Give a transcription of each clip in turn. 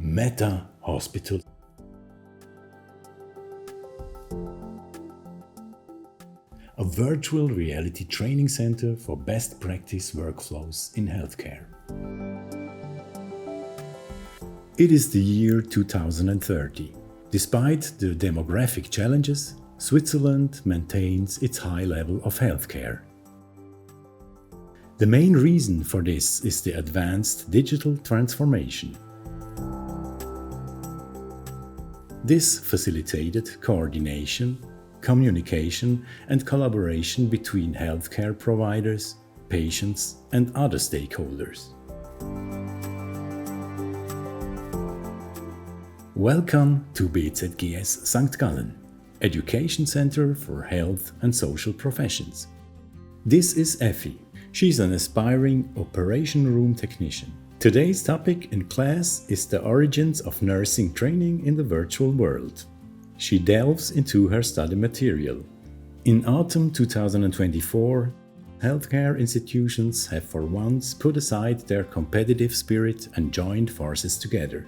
Meta Hospital. A virtual reality training center for best practice workflows in healthcare. It is the year 2030. Despite the demographic challenges, Switzerland maintains its high level of healthcare. The main reason for this is the advanced digital transformation. This facilitated coordination, communication and collaboration between healthcare providers, patients and other stakeholders. Welcome to BZGS St. Gallen, Education Center for Health and Social Professions. This is Effie. She's an aspiring operation room technician. Today's topic in class is the origins of nursing training in the virtual world. She delves into her study material. In autumn 2024, healthcare institutions have for once put aside their competitive spirit and joined forces together.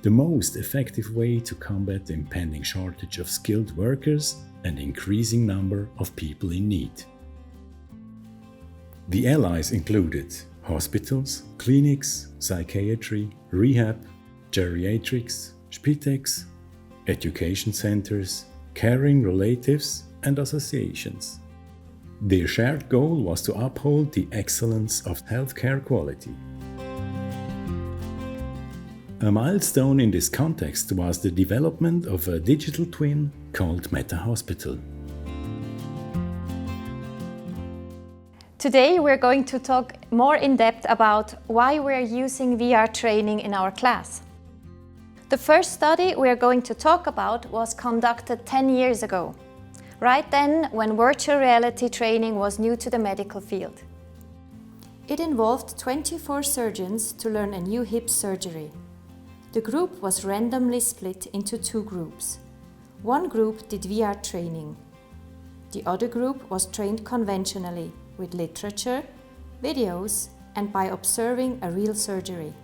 The most effective way to combat the impending shortage of skilled workers and increasing number of people in need. The allies included hospitals, clinics, psychiatry, rehab, geriatrics, Spitex, education centers, caring relatives and associations. Their shared goal was to uphold the excellence of healthcare quality. A milestone in this context was the development of a digital twin called Meta Hospital. Today we're going to talk more in depth about why we're using VR training in our class. The first study we're going to talk about was conducted 10 years ago, right then when virtual reality training was new to the medical field. It involved 24 surgeons to learn a new hip surgery. The group was randomly split into two groups. One group did VR training. The other group was trained conventionally, with literature, videos, and by observing a real surgery.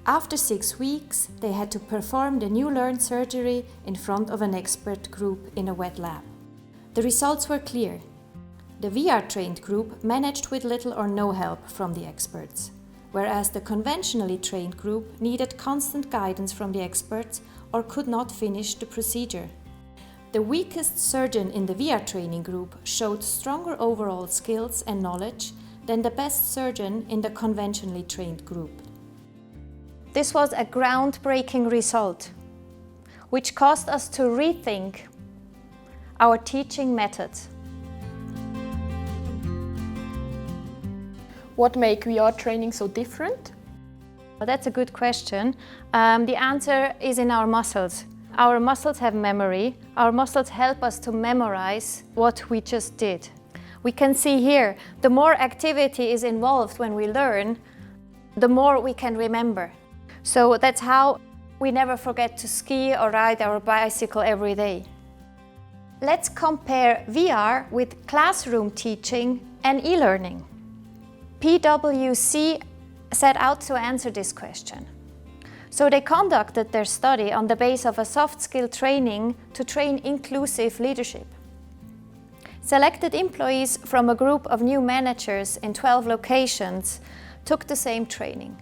After 6 weeks, they had to perform the new learned surgery in front of an expert group in a wet lab. The results were clear. The VR-trained group managed with little or no help from the experts, whereas the conventionally trained group needed constant guidance from the experts or could not finish the procedure. The weakest surgeon in the VR training group showed stronger overall skills and knowledge than the best surgeon in the conventionally trained group. This was a groundbreaking result, which caused us to rethink our teaching methods. What makes VR training so different? Well, that's a good question. The answer is in our muscles. Our muscles have memory. Our muscles help us to memorize what we just did. We can see here, the more activity is involved when we learn, the more we can remember. So that's how we never forget to ski or ride our bicycle every day. Let's compare VR with classroom teaching and e-learning. PwC set out to answer this question. So they conducted their study on the basis of a soft skill training to train inclusive leadership. Selected employees from a group of new managers in 12 locations took the same training.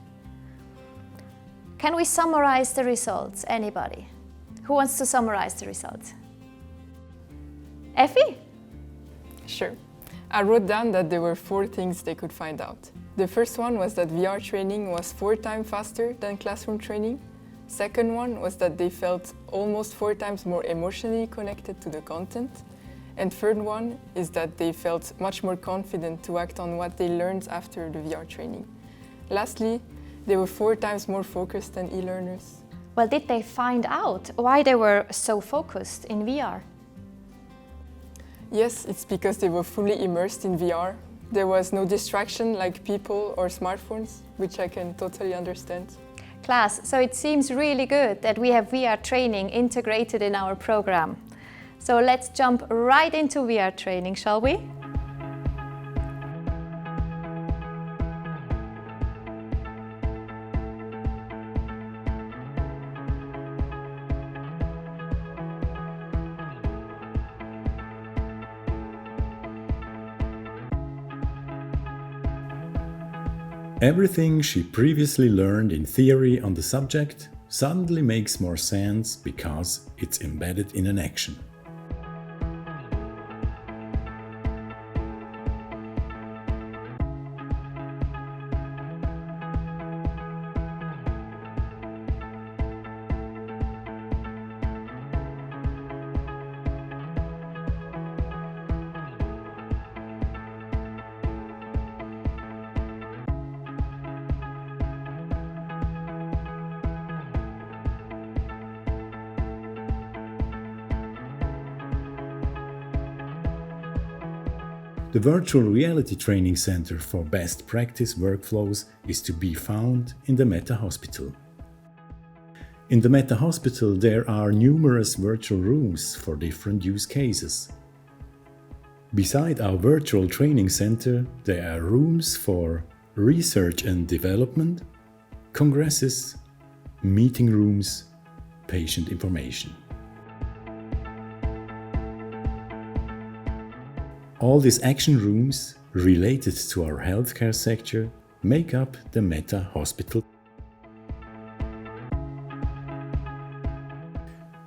Can we summarize the results? Anybody? Who wants to summarize the results? Effie? Sure. I wrote down that there were 4 things they could find out. The first one was that VR training was 4 times faster than classroom training. Second one was that they felt almost 4 times more emotionally connected to the content. And third one is that they felt much more confident to act on what they learned after the VR training. Lastly, they were 4 times more focused than e-learners. Well, did they find out why they were so focused in VR? Yes, it's because they were fully immersed in VR. There was no distraction like people or smartphones, which I can totally understand. Class, so it seems really good that we have VR training integrated in our program. So let's jump right into VR training, shall we? Everything she previously learned in theory on the subject suddenly makes more sense because it's embedded in an action. The Virtual Reality Training Center for Best Practice Workflows is to be found in the Meta Hospital. In the Meta Hospital there are numerous virtual rooms for different use cases. Beside our virtual training center, there are rooms for research and development, congresses, meeting rooms, patient information. All these action rooms related to our healthcare sector make up the Meta Hospital.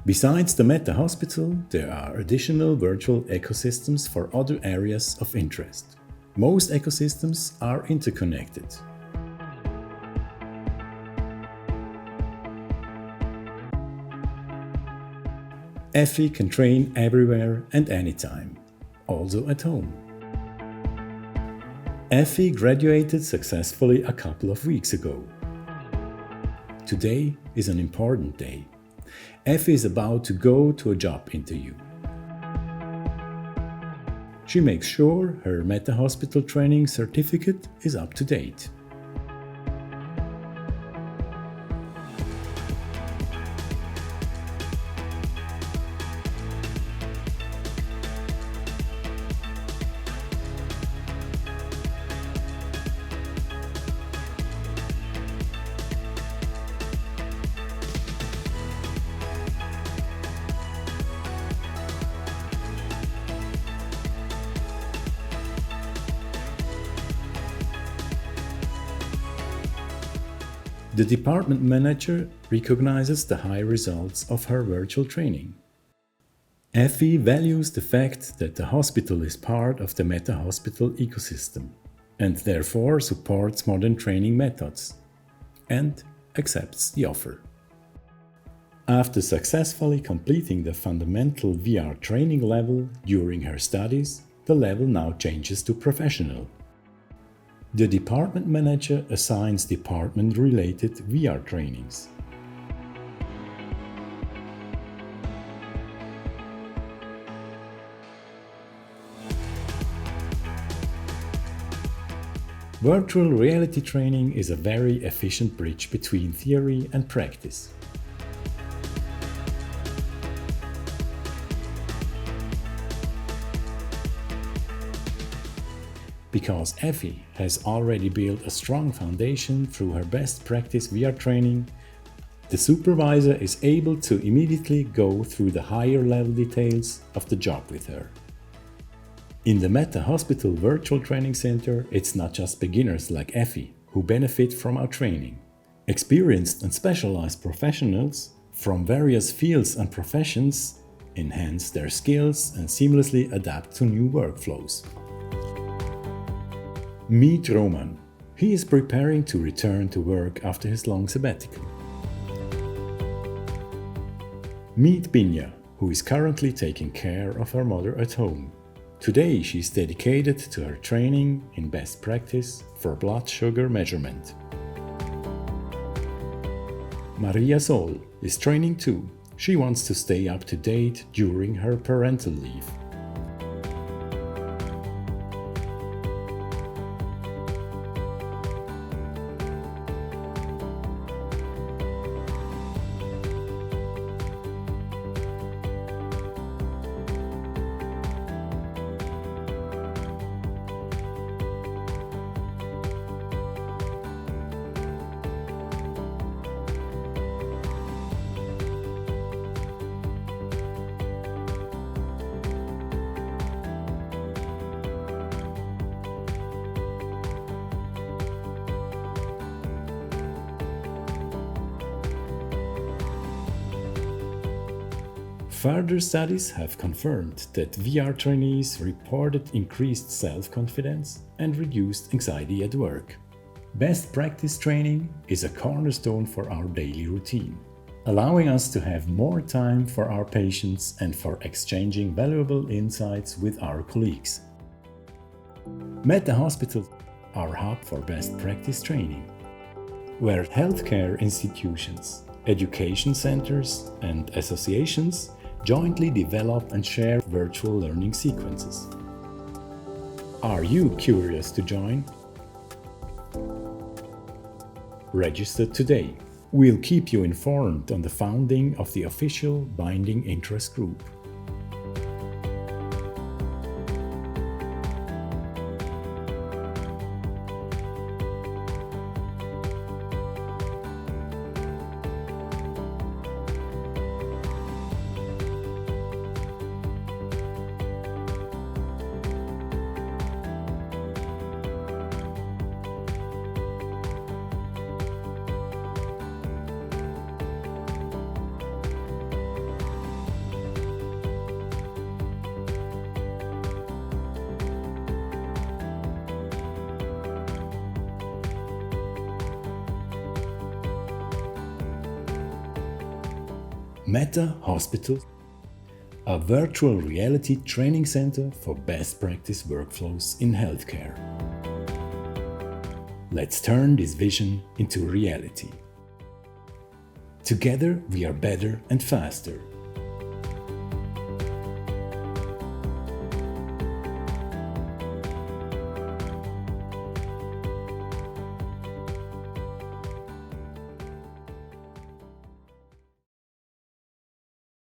Besides the Meta Hospital, there are additional virtual ecosystems for other areas of interest. Most ecosystems are interconnected. Effie can train everywhere and anytime, also at home. Effie graduated successfully a couple of weeks ago. Today is an important day. Effie is about to go to a job interview. She makes sure her Meta Hospital training certificate is up to date. The department manager recognizes the high results of her virtual training. Effie values the fact that the hospital is part of the Meta Hospital ecosystem and therefore supports modern training methods and accepts the offer. After successfully completing the fundamental VR training level during her studies, the level now changes to professional. The department manager assigns department-related VR trainings. Virtual reality training is a very efficient bridge between theory and practice. Because Effie has already built a strong foundation through her best practice VR training, the supervisor is able to immediately go through the higher level details of the job with her. In the Meta Hospital Virtual Training Center, it's not just beginners like Effie who benefit from our training. Experienced and specialized professionals from various fields and professions enhance their skills and seamlessly adapt to new workflows. Meet Roman. He is preparing to return to work after his long sabbatical. Meet Binja, who is currently taking care of her mother at home. Today she is dedicated to her training in best practice for blood sugar measurement. Maria Sol is training too. She wants to stay up to date during her parental leave. Further studies have confirmed that VR trainees reported increased self-confidence and reduced anxiety at work. Best practice training is a cornerstone for our daily routine, allowing us to have more time for our patients and for exchanging valuable insights with our colleagues. Meta Hospitals are a hub for best practice training, where healthcare institutions, education centers, and associations jointly develop and share virtual learning sequences. Are you curious to join? Register today. We'll keep you informed on the founding of the official binding interest group. Meta Hospital, a virtual reality training center for best practice workflows in healthcare. Let's turn this vision into reality. Together we are better and faster.